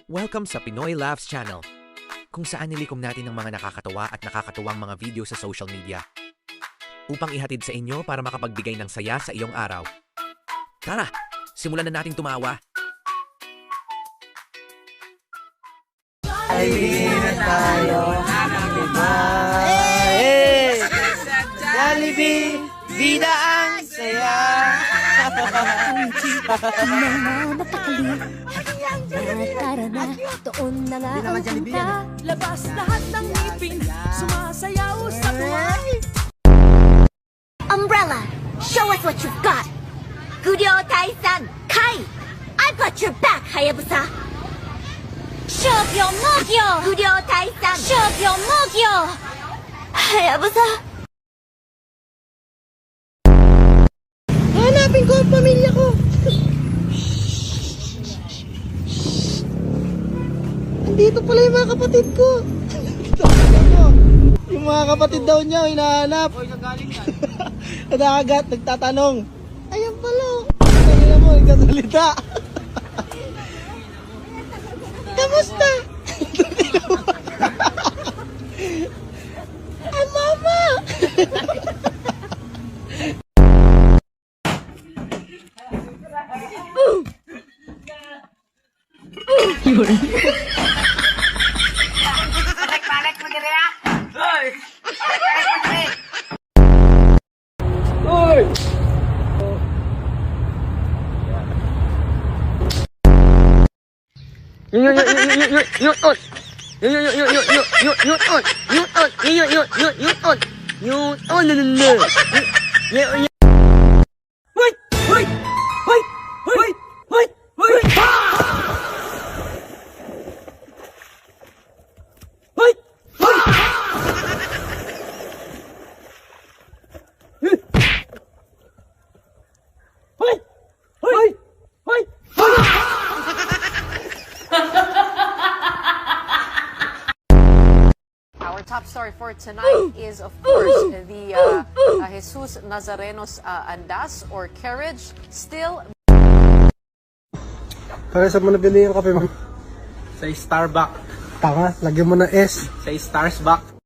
Welcome sa Pinoy Laughs Channel, kung saan nilikom natin ang mga nakakatawa at nakakatuwang mga video sa social media upang ihatid sa inyo para makapagbigay ng saya sa iyong araw. Tara, simulan na nating tumawa. Jollibee na tayo, hey! Jollibee, vida ang saya. Tara na, doon na nga ang punta. Labas lahat ng ngipin, sumasayaw sa tuwa. Umbrella, show us what you've got. Guryo Tai-san, Kai, I've got your back, Hayabusa. Shobyo Mogyo, Guryo Tai-san, Shobyo Mogyo, Hayabusa. Hanapin ko ang pamilya ko. Andito pala yung mga kapatid ko. Yung mga kapatid daw niya, hinahanap. Oy, nagaling yan. Nadagat, nagtatanong. Ayan pala. Kanina mo, nagkasalita. Kamusta? Ay, mama! Balik mo dire ha. Hoy! Hoy! Our top story for tonight is, of course, the Jesus Nazarenos Andas or carriage still. Kaya saan mo nabili yung kape, ma'am? Sa Starbucks. Tanga, lagyan mo ng S. Sa Starsbucks.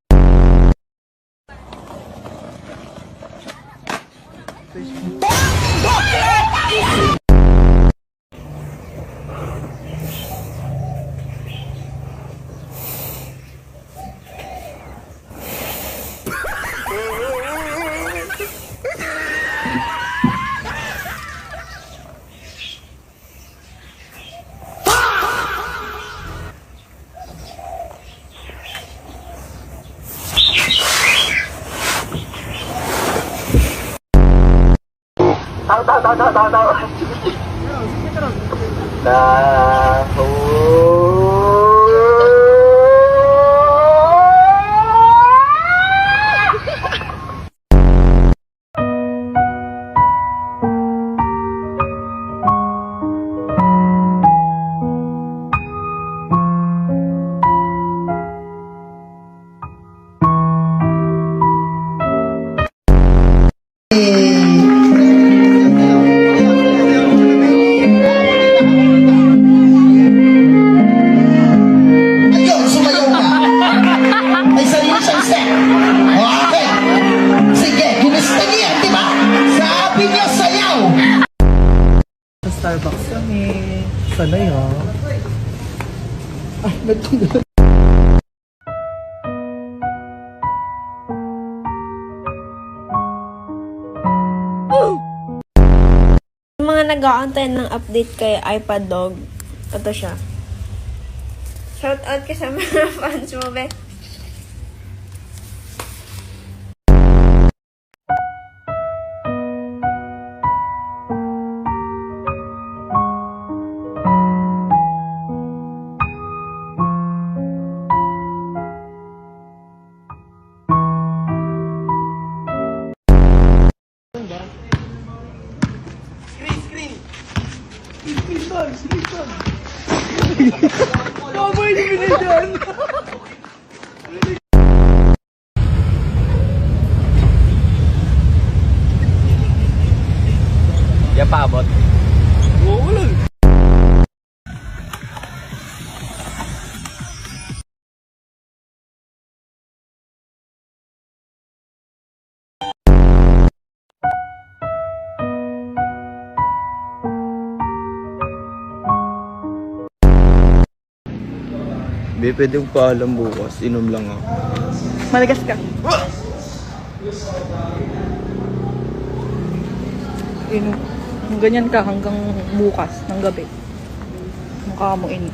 Starbucks kami. Sanay ha. Ah, nagtulog. Mga nag-aantay ng update kay iPad Dog. Ito siya. Shout out ka sa mga fans mo, be. Yan paabot. Oo, wala. Be, pwedeng paalam bukas. Inom lang ako. Malagas ka. Ganyan ka hanggang bukas ng gabi. Mukha mo ini.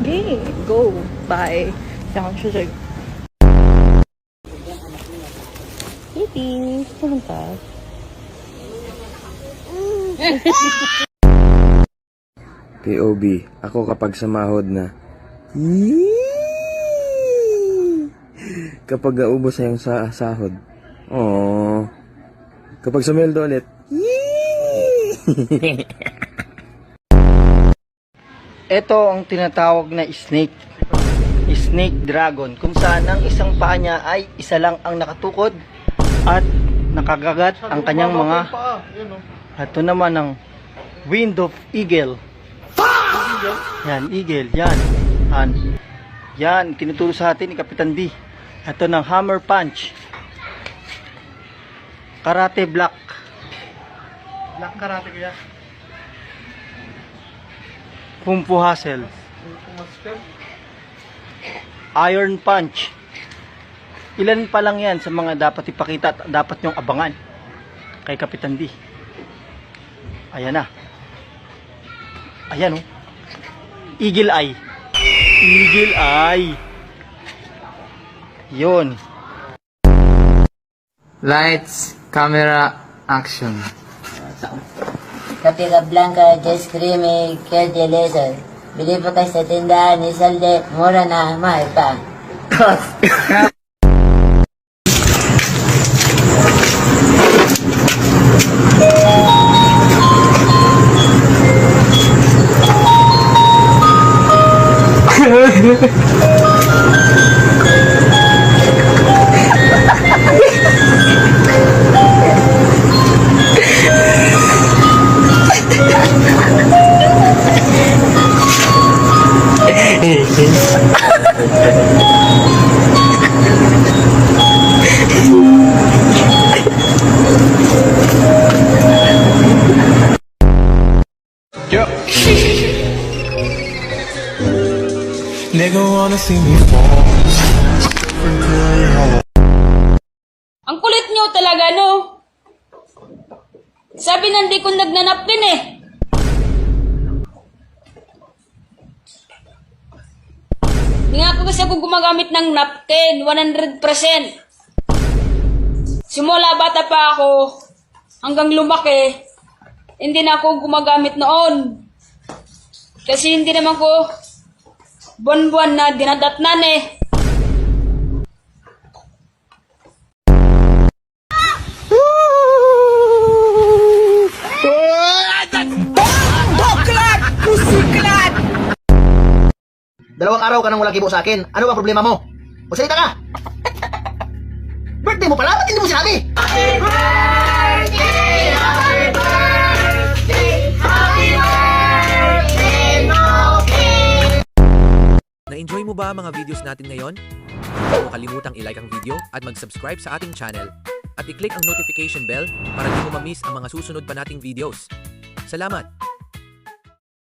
Okay, go. Bye. Siya kang susig. Kitty, pumunta. POB, ako kapag sumahod na. Kapag naubos na yung sahod. Oh. Kapag sumeldo ulit. Ito ang tinatawag na snake. Snake dragon. Kung saan ang isang paa niya ay isa lang ang nakatukod at nakagagat ang kanyang mga. Ito naman ang wind of eagle. Yan, eagle. Yan. Yan, tinuturo sa atin ni Kapitan D. Ito ng hammer punch. Karate black. Black karate kaya. Kung Fu hustle. Iron punch. Ilan pa lang yan sa mga dapat ipakita at dapat nyong abangan kay Kapitan D. Ayan na. Ayan oh. Eagle eye. Eagle eye. Yun. Lights, camera, action. Kapila Blanca, just creamy, kerde laser. Bili pa kayo sa tindahan ni Salde, mura na, mahal pa. Ang kulit nyo talaga, no? Sabi nandi ko nagnanapkin eh. Hindi nga ako kasi ako gumagamit ng napkin, 100%. Simula bata pa ako, hanggang lumaki, hindi na ako gumagamit noon. Kasi hindi naman ko buwan-buwan na dinadatnan eh. Dalawang araw ka nang walang kibo sa akin. Ano ba problema mo? Magsalita ka! Birthday mo pala? Ba't hindi mo sinabi? Happy birthday! Happy birthday! Happy birthday, Noki! Na-enjoy mo ba ang mga videos natin ngayon? Huwag mo kalimutang i-like ang video at mag-subscribe sa ating channel. At i-click ang notification bell para di mo ma-miss ang mga susunod pa nating videos. Salamat!